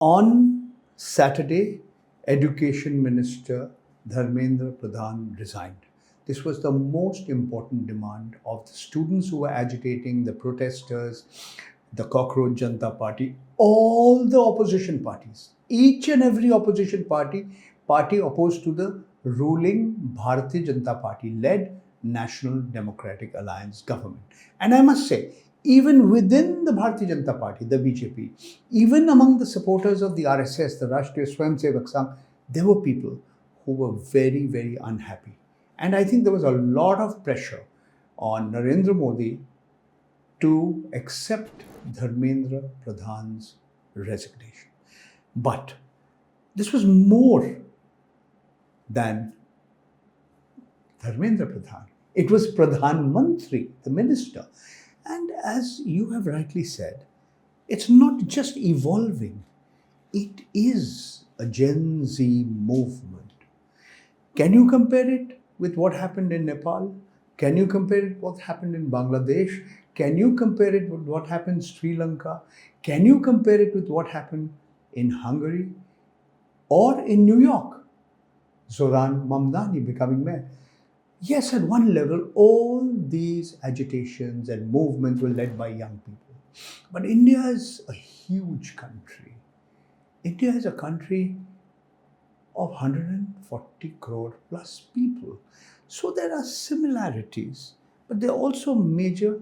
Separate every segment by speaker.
Speaker 1: On Saturday, Education Minister Dharmendra Pradhan resigned. This was the most important demand of the students who were agitating, the protesters, the Cockroach Janata Party, all the opposition parties, each and every opposition party opposed to the ruling Bharatiya Janata Party led National Democratic Alliance government. And I must say, even within the Bharatiya Janata Party, the BJP, even among the supporters of the RSS, the Rashtriya Swayamsevak Sangh, there were people who were very, very unhappy. And I think there was a lot of pressure on Narendra Modi to accept Dharmendra Pradhan's resignation. But this was more than Dharmendra Pradhan. It was Pradhan Mantri, the minister. And as you have rightly said, it's not just evolving, it is a Gen Z movement. Can you compare it with what happened in Nepal? Can you compare it with what happened in Bangladesh? Can you compare it with what happened in Sri Lanka? Can you compare it with what happened in Hungary or in New York? Zoran Mamdani becoming mayor. Yes, at one level, all these agitations and movements were led by young people. But India is a huge country. India is a country of 140 crore plus people. So there are similarities, but there are also major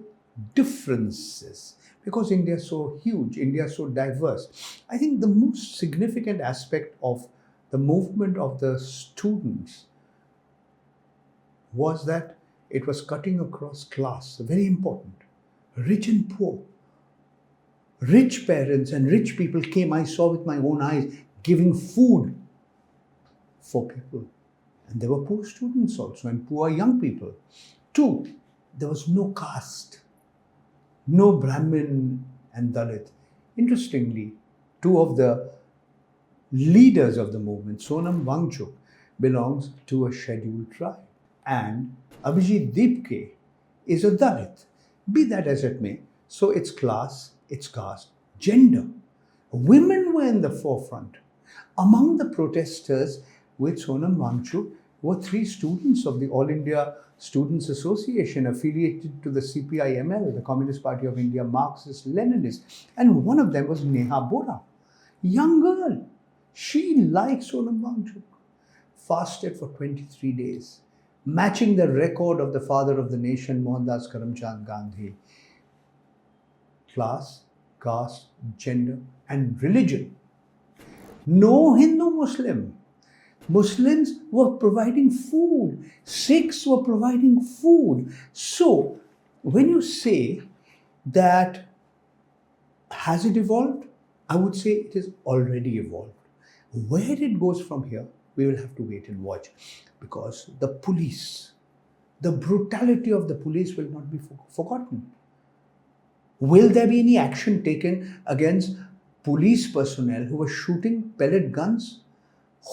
Speaker 1: differences because India is so huge, India is so diverse. I think the most significant aspect of the movement of the students was that it was cutting across class, very important. Rich and poor. Rich parents and rich people came, I saw with my own eyes, giving food for people. And there were poor students also and poor young people. Two, there was no caste, no Brahmin and Dalit. Interestingly, two of the leaders of the movement, Sonam Wangchuk, belongs to a scheduled tribe. And Abhijit Deepke is a Dalit. Be that as it may. So it's class, it's caste, gender. Women were in the forefront. Among the protesters with Sonam Wangchuk were three students of the All India Students Association affiliated to the CPI-ML, the Communist Party of India, Marxist-Leninist. And one of them was Neha Bora, young girl. She, like Sonam Wangchuk, fasted for 23 days. Matching the record of the father of the nation, Mohandas Karamchand Gandhi. Class, caste, gender, and religion. No Hindu-Muslim. Muslims were providing food. Sikhs were providing food. So, when you say that, has it evolved? I would say it is already evolved. Where it goes from here, we will have to wait and watch. Because the police, the brutality of the police will not be forgotten. Will there be any action taken against police personnel who were shooting pellet guns,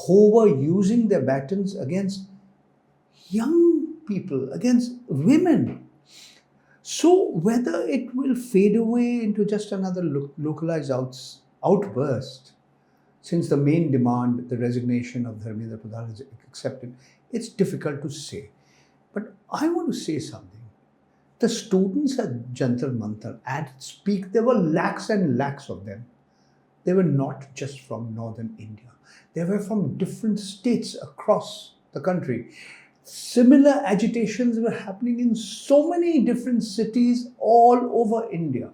Speaker 1: who were using their batons against young people, against women? So whether it will fade away into just another localized outburst, since the main demand, the resignation of Dharmendra Pradhan is accepted, it's difficult to say. But I want to say something. The students at Jantar Mantar, at its peak, there were lakhs and lakhs of them. They were not just from northern India. They were from different states across the country. Similar agitations were happening in so many different cities all over India.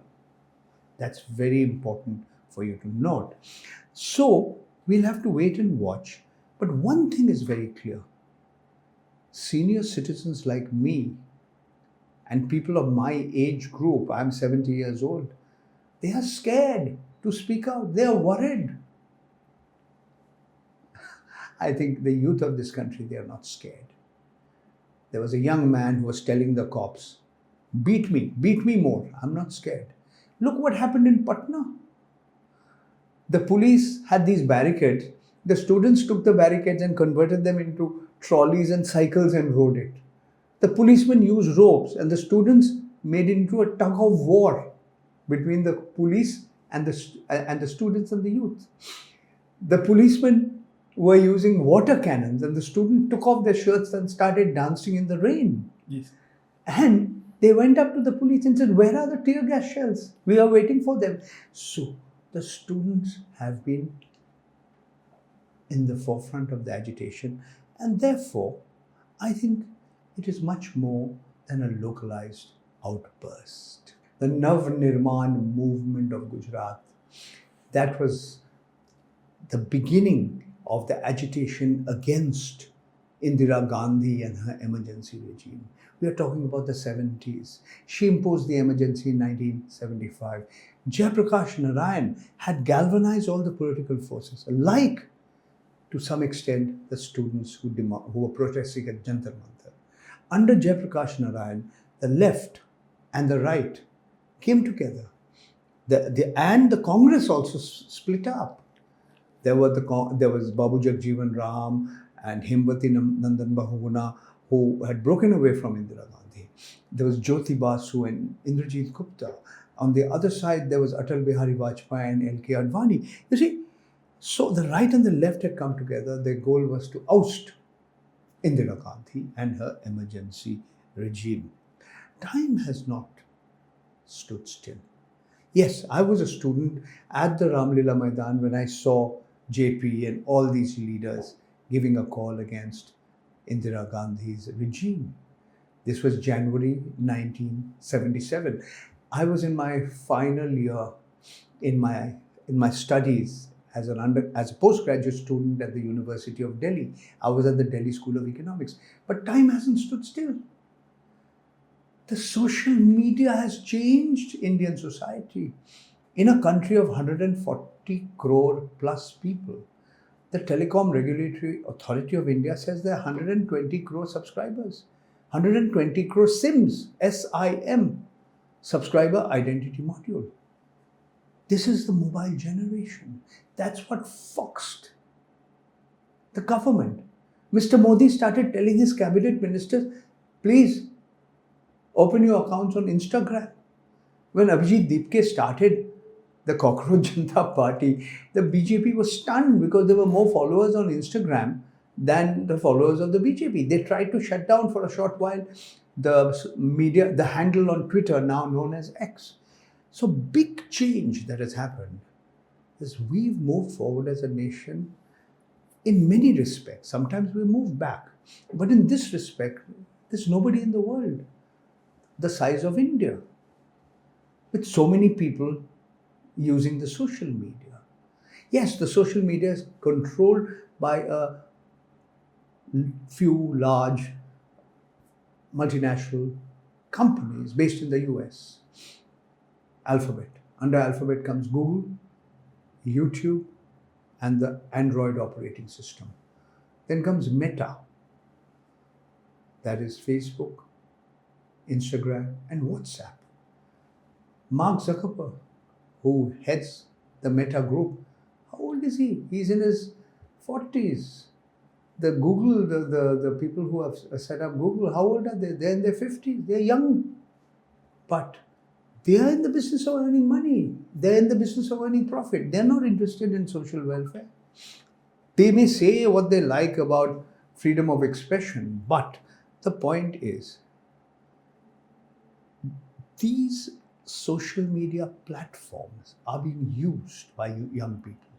Speaker 1: That's very important for you to note. So, we'll have to wait and watch. But one thing is very clear. Senior citizens like me and people of my age group, I'm 70 years old, they are scared to speak out. They are worried. I think the youth of this country, they are not scared. There was a young man who was telling the cops, beat me more. I'm not scared. Look what happened in Patna. The police had these barricades. The students took the barricades and converted them into trolleys and cycles and rode it. The policemen used ropes and the students made it into a tug of war between the police and the students and the youth. The policemen were using water cannons, and the students took off their shirts and started dancing in the rain.
Speaker 2: Yes.
Speaker 1: And they went up to the police and said, "Where are the tear gas shells? We are waiting for them." So the students have been in the forefront of the agitation, and therefore I think it is much more than a localized outburst. The Nav Nirman movement of Gujarat, that was the beginning of the agitation against Indira Gandhi and her emergency regime. We are talking about the 70s. She imposed the emergency in 1975. Jayaprakash Narayan had galvanized all the political forces, like to some extent the students who were protesting at Jantar Mantar. Under Jayaprakash Narayan, the left and the right came together. And the Congress also split up. There was Babu Jagjeevan Ram and Himvati Nandan Bahuguna, who had broken away from Indira Gandhi. There was Jyoti Basu and Indrajit Gupta. On the other side, there was Atal Bihari Vajpayee and L.K. Advani. You see, so the right and the left had come together. Their goal was to oust Indira Gandhi and her emergency regime. Time has not stood still. Yes, I was a student at the Ramlila Maidan when I saw JP and all these leaders giving a call against Indira Gandhi's regime. This was January 1977. I was in my final year in my studies as a postgraduate student at the University of Delhi. I was at the Delhi School of Economics. But time hasn't stood still. The social media has changed Indian society. In a country of 140 crore plus people, the Telecom Regulatory Authority of India says there are 120 crore subscribers, 120 crore SIMs, SIM, Subscriber Identity Module. This is the mobile generation. That's what foxed the government. Mr. Modi started telling his cabinet ministers, please open your accounts on Instagram. When Abhijit Deepke started the Cockroach Janata Party, the BJP was stunned because there were more followers on Instagram than the followers of the BJP. They tried to shut down for a short while the handle on Twitter, now known as X. So big change that has happened is we've moved forward as a nation in many respects. Sometimes we move back. But in this respect, there's nobody in the world the size of India, with so many people using the social media. Yes, the social media is controlled by a few large multinational companies based in the US. Alphabet. Under Alphabet comes Google, YouTube, and the Android operating system. Then comes Meta, that is Facebook, Instagram, and WhatsApp. Mark Zuckerberg, who heads the Meta group, how old is he? He's in his 40s. The people who have set up Google, how old are they? They're in their 50s. They're young. But they are in the business of earning money. They're in the business of earning profit. They're not interested in social welfare. They may say what they like about freedom of expression, but the point is, these social media platforms are being used by young people.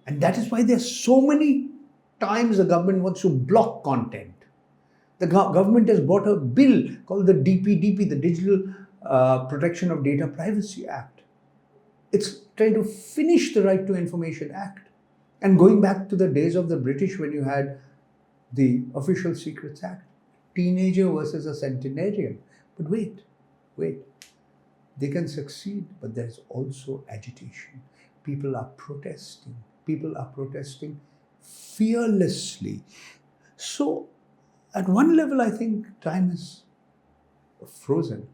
Speaker 1: And that is why there's so many times the government wants to block content. The government has brought a bill called the DPDP, the Digital Protection of Data Privacy Act. It's trying to finish the Right to Information Act. And going back to the days of the British when you had the Official Secrets Act, teenager versus a centenarian. But wait. They can succeed, but there's also agitation. People are protesting. People are protesting fearlessly. So, at one level, I think time is frozen.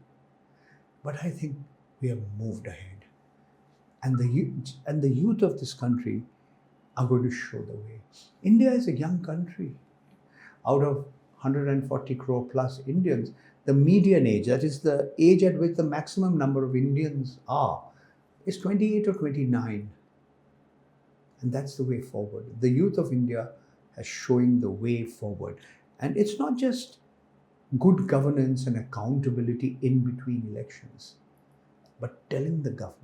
Speaker 1: But I think we have moved ahead. And the youth of this country are going to show the way. India is a young country. Out of 140 crore plus Indians, the median age, that is the age at which the maximum number of Indians are, is 28 or 29. And that's the way forward. The youth of India is showing the way forward. And it's not just good governance and accountability in between elections, but telling the government,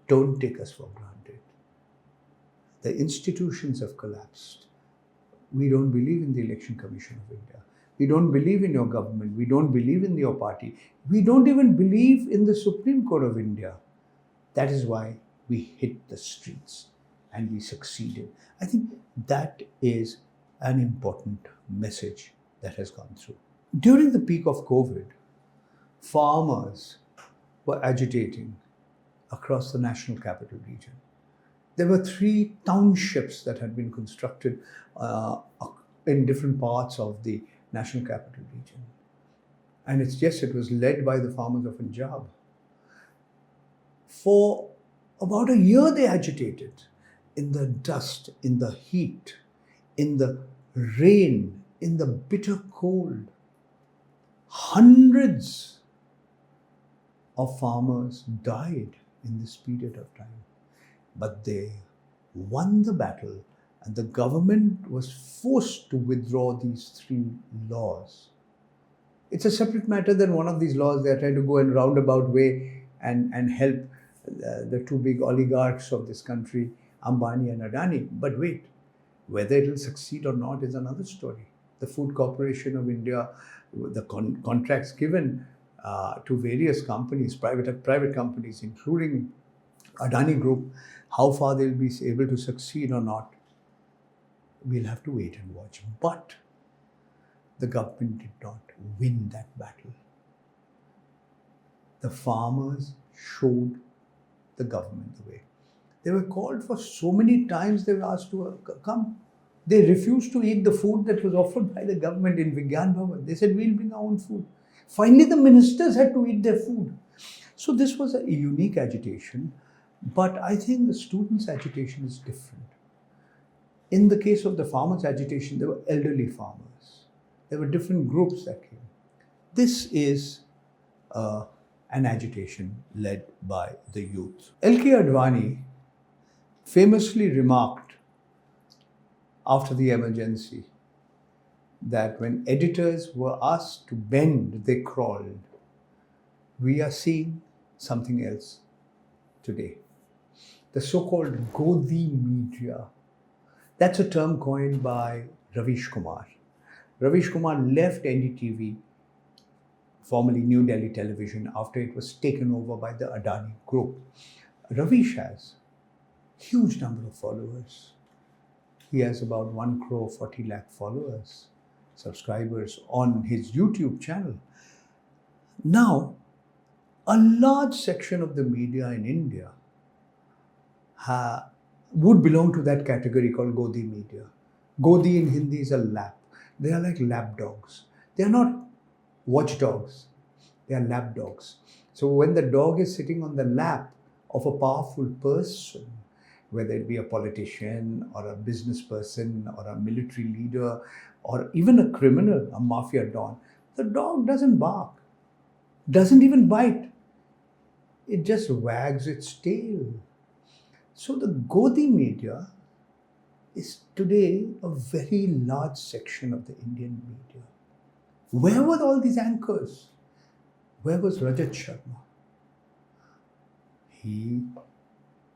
Speaker 1: don't take us for granted. The institutions have collapsed. We don't believe in the Election Commission of India. We don't believe in your government. We don't believe in your party. We don't even believe in the Supreme Court of India. That is why we hit the streets and we succeeded. I think that is an important message that has gone through. During the peak of COVID, farmers were agitating across the National Capital Region. There were 3 townships that had been constructed in different parts of the National Capital Region. And it was led by the farmers of Punjab. For about a year they agitated in the dust, in the heat, in the rain, in the bitter cold. Hundreds of farmers died in this period of time. But they won the battle, and the government was forced to withdraw these 3 laws. It's a separate matter than one of these laws. They're trying to go in a roundabout way and help the 2 big oligarchs of this country, Ambani and Adani. But wait, whether it will succeed or not is another story. The Food Corporation of India, the contracts given to various companies, private companies, including Adani Group, how far they'll be able to succeed or not, we'll have to wait and watch. But the government did not win that battle. The farmers showed the government the way. They were called for so many times, they were asked to come. They refused to eat the food that was offered by the government in Vigyan Bhavan. They said, we'll bring our own food. Finally, the ministers had to eat their food. So this was a unique agitation. But I think the students' agitation is different. In the case of the farmers' agitation, there were elderly farmers. There were different groups that came. This is an agitation led by the youth. L.K. Advani famously remarked after the emergency that when editors were asked to bend, they crawled. We are seeing something else today. The so-called Godi media. That's a term coined by Ravish Kumar. Ravish Kumar left NDTV, formerly New Delhi Television, after it was taken over by the Adani Group. Ravish has a huge number of followers. He has about 1.40 crore followers, subscribers on his YouTube channel. Now, a large section of the media in India would belong to that category called Godi media. Godi in Hindi is a lap. They are like lap dogs. They are not watchdogs. They are lap dogs. So when the dog is sitting on the lap of a powerful person, whether it be a politician or a business person or a military leader or even a criminal, a mafia don, the dog doesn't bark, doesn't even bite. It just wags its tail. So the Godi media is today a very large section of the Indian media. Where were all these anchors? Where was Rajat Sharma? He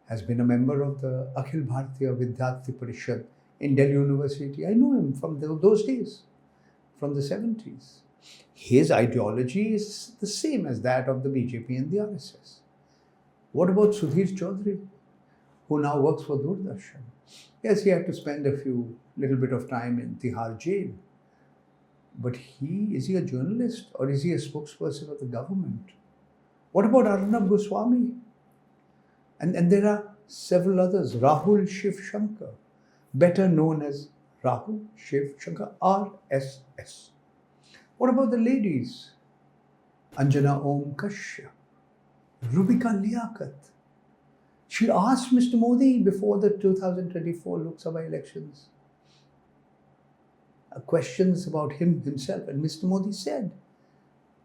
Speaker 1: has been a member of the Akhil Bharatiya Vidyarthi Parishad in Delhi University. I know him from those days, from the 70s. His ideology is the same as that of the BJP and the RSS. What about Sudhir Chaudhary, who now works for Doordarshan? Yes, he had to spend a little bit of time in Tihar jail. But is he a journalist or is he a spokesperson of the government? What about Arnab Goswami? And there are several others. Rahul Shiv Shankar, better known as Rahul Shiv Shankar, RSS. What about the ladies? Anjana Om Kashyap, Rubika Liaquat. She asked Mr. Modi before the 2024 Lok Sabha elections questions about himself. And Mr. Modi said,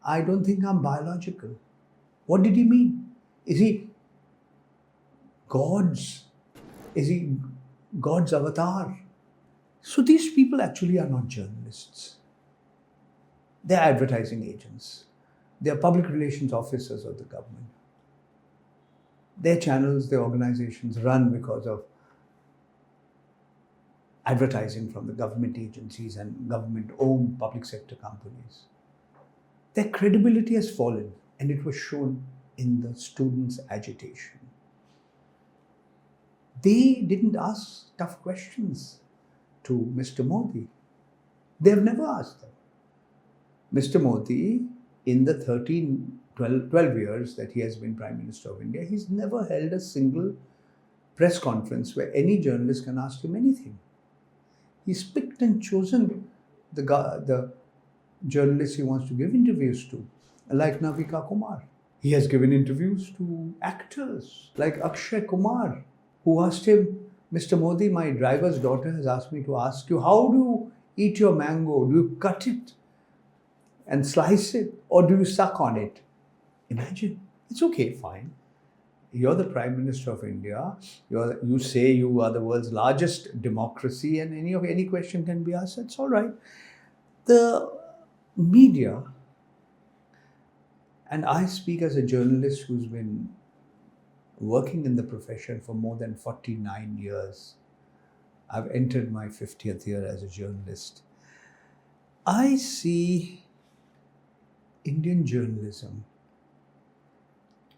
Speaker 1: I don't think I'm biological. What did he mean? Is he God's? Is he God's avatar? So these people actually are not journalists. They're advertising agents. They're public relations officers of the government. Their channels, their organizations run because of advertising from the government agencies and government-owned public sector companies. Their credibility has fallen, and it was shown in the students' agitation. They didn't ask tough questions to Mr. Modi. They've never asked them. Mr. Modi, in the 12 years that he has been Prime Minister of India, he's never held a single press conference where any journalist can ask him anything. He's picked and chosen the journalists he wants to give interviews to, like Navika Kumar. He has given interviews to actors like Akshay Kumar, who asked him, Mr. Modi, my driver's daughter has asked me to ask you, how do you eat your mango? Do you cut it and slice it, or do you suck on it? Imagine. It's okay, fine. You're the Prime Minister of India. You say you are the world's largest democracy, and any question can be asked. That's all right. The media, and I speak as a journalist who's been working in the profession for more than 49 years. I've entered my 50th year as a journalist. I see Indian journalism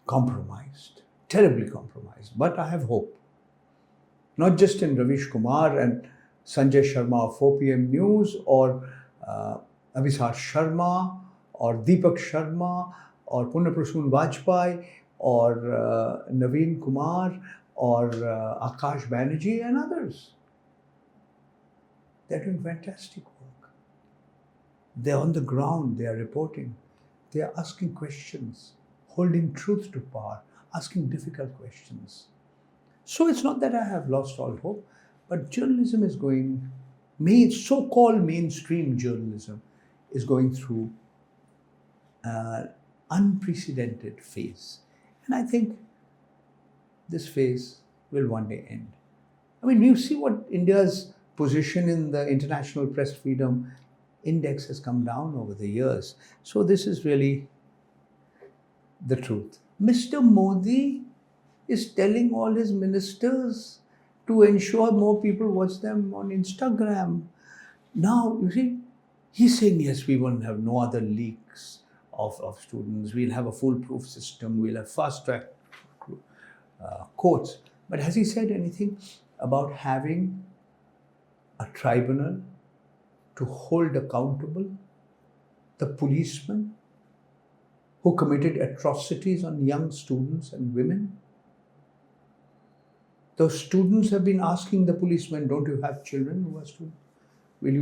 Speaker 1: compromised, terribly compromised, but I have hope. Not just in Ravish Kumar and Sanjay Sharma of 4 p.m. News, or Abhisar Sharma, or Deepak Sharma, or Punnaprasoon Vajpayee, or Naveen Kumar, or Akash Banerjee and others. They're doing fantastic work. They're on the ground, they are reporting, they are asking questions, holding truth to power, asking difficult questions. So it's not that I have lost all hope, but journalism is going, so-called mainstream journalism is going through an unprecedented phase. And I think this phase will one day end. I mean, you see what India's position in the International Press Freedom Index has come down over the years. So this is really the truth. Mr. Modi is telling all his ministers to ensure more people watch them on Instagram. Now, you see, he's saying, yes, we won't have no other leaks of students. We'll have a foolproof system. We'll have fast-track courts. But has he said anything about having a tribunal to hold accountable the policemen who committed atrocities on young students and women? Those students have been asking the policemen, don't you have children who are students? Will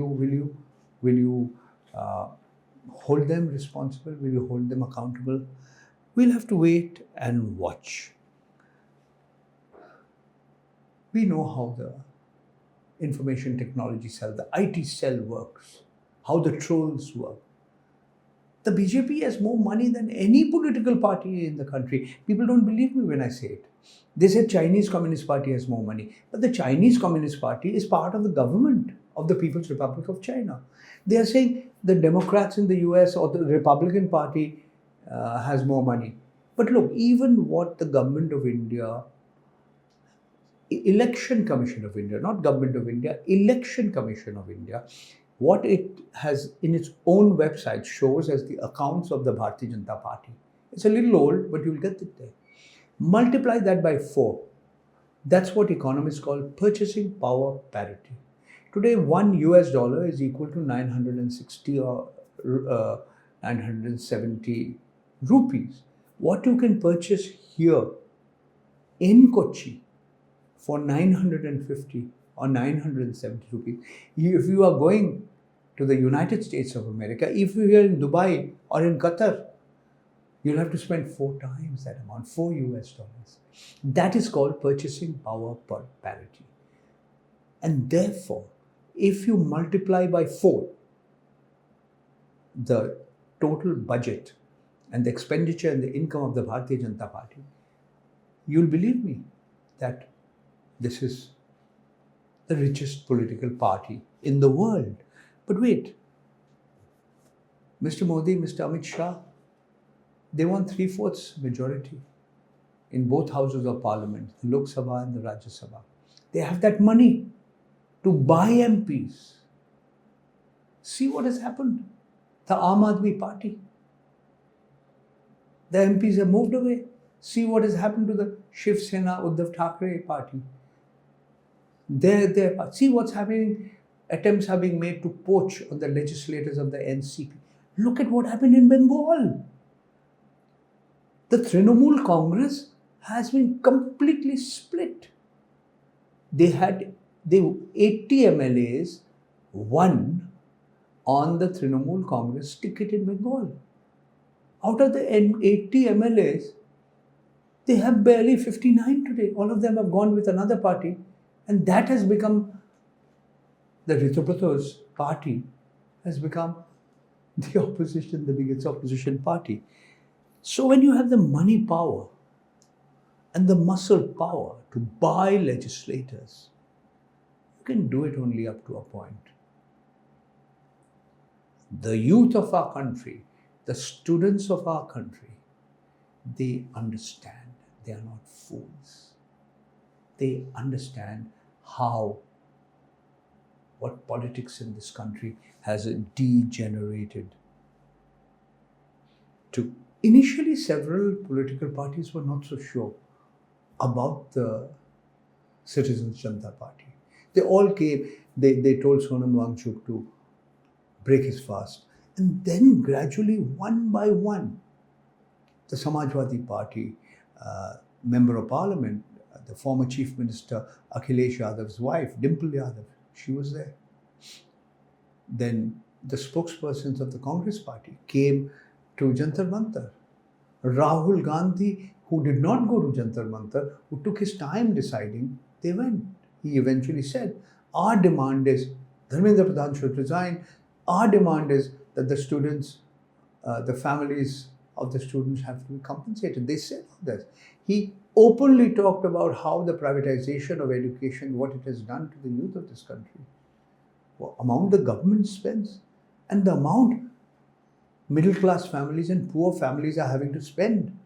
Speaker 1: you hold them responsible? Will you hold them accountable? We'll have to wait and watch. We know how the information technology cell, the IT cell works, how the trolls work. The BJP has more money than any political party in the country. People don't believe me when I say it. They say Chinese Communist Party has more money. But the Chinese Communist Party is part of the government of the People's Republic of China. They are saying the Democrats in the US or the Republican Party has more money. But look, even what the government of India, Election Commission of India, not Government of India, Election Commission of India, what it has in its own website shows as the accounts of the Bharatiya Janata Party. It's a little old, but you'll get it there. Multiply that by 4. That's what economists call purchasing power parity. Today, $1 is equal to 960 or 970 rupees. What you can purchase here in Kochi for 950 or 970 rupees. If you are going to the United States of America, if you are in Dubai or in Qatar, you'll have to spend 4 times that amount, $4. That is called purchasing power parity. And therefore, if you multiply by 4 the total budget and the expenditure and the income of the Bharatiya Janata Party, you'll believe me that this is the richest political party in the world. But wait, Mr. Modi, Mr. Amit Shah, they won 3/4 majority in both houses of parliament, the Lok Sabha and the Rajya Sabha. They have that money to buy MPs. See what has happened. The Aam Aadmi Party. The MPs have moved away. See what has happened to the Shiv Sena Uddhav Thackeray party. See what's happening. Attempts are being made to poach on the legislators of the NCP. Look at what happened in Bengal. The Trinamool Congress has been completely split. They had 80 MLAs won on the Trinamool Congress ticket in Bengal. Out of the 80 MLAs, they have barely 59 today. All of them have gone with another party, and that has become, the Ritubrato's party has become the opposition, the biggest opposition party. So when you have the money power and the muscle power to buy legislators, you can do it only up to a point. The youth of our country, the students of our country, they understand. They are not fools. They understand what politics in this country has degenerated to. Initially, several political parties were not so sure about the Citizens Janata Party. They all came, they told Sonam Wangchuk to break his fast. And then gradually, one by one, the Samajwadi Party, Member of Parliament, the former Chief Minister Akhilesh Yadav's wife, Dimple Yadav, she was there. Then the spokespersons of the Congress Party came to Jantar Mantar. Rahul Gandhi, who did not go to Jantar Mantar, who took his time deciding, they went. He eventually said, our demand is Dharmendra Pradhan should resign. Our demand is that the students, the families of the students have to be compensated. They said all this. He openly talked about how the privatization of education, what it has done to the youth of this country. Amount the government spends and the amount middle class families and poor families are having to spend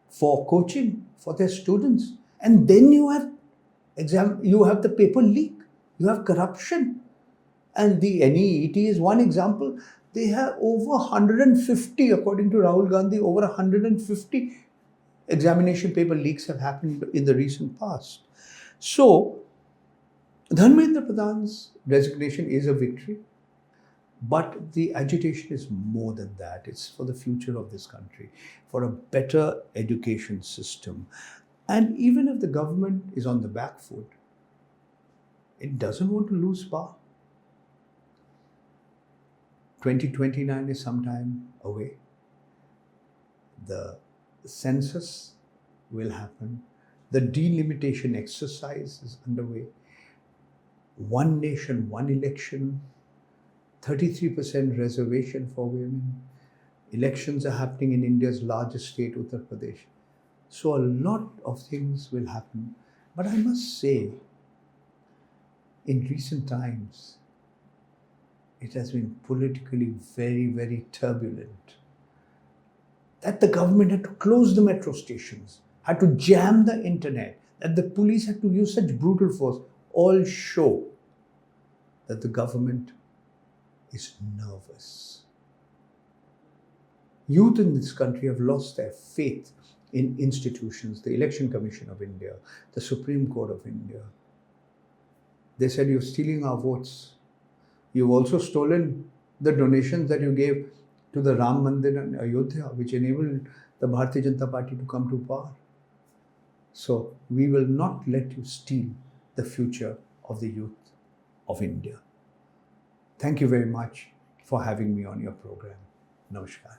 Speaker 1: for coaching for their students. And then you have the paper leak, you have corruption. And the NEET is one example. They have over 150, according to Rahul Gandhi, over 150 examination paper leaks have happened in the recent past. So, Dharmendra Pradhan's resignation is a victory, but the agitation is more than that. It's for the future of this country, for a better education system. And even if the government is on the back foot, it doesn't want to lose power. 2029 is sometime away. The census will happen. The delimitation exercise is underway. One nation, one election, 33% reservation for women. Elections are happening in India's largest state, Uttar Pradesh. So a lot of things will happen. But I must say, in recent times, it has been politically very, very turbulent. That the government had to close the metro stations, had to jam the internet, that the police had to use such brutal force, all show that the government is nervous. Youth in this country have lost their faith in institutions, the Election Commission of India, the Supreme Court of India. They said, you're stealing our votes. You've also stolen the donations that you gave to the Ram Mandir in Ayodhya, which enabled the Bharatiya Janata Party to come to power. So we will not let you steal the future of the youth of India. Thank you very much for having me on your program. Namaskar.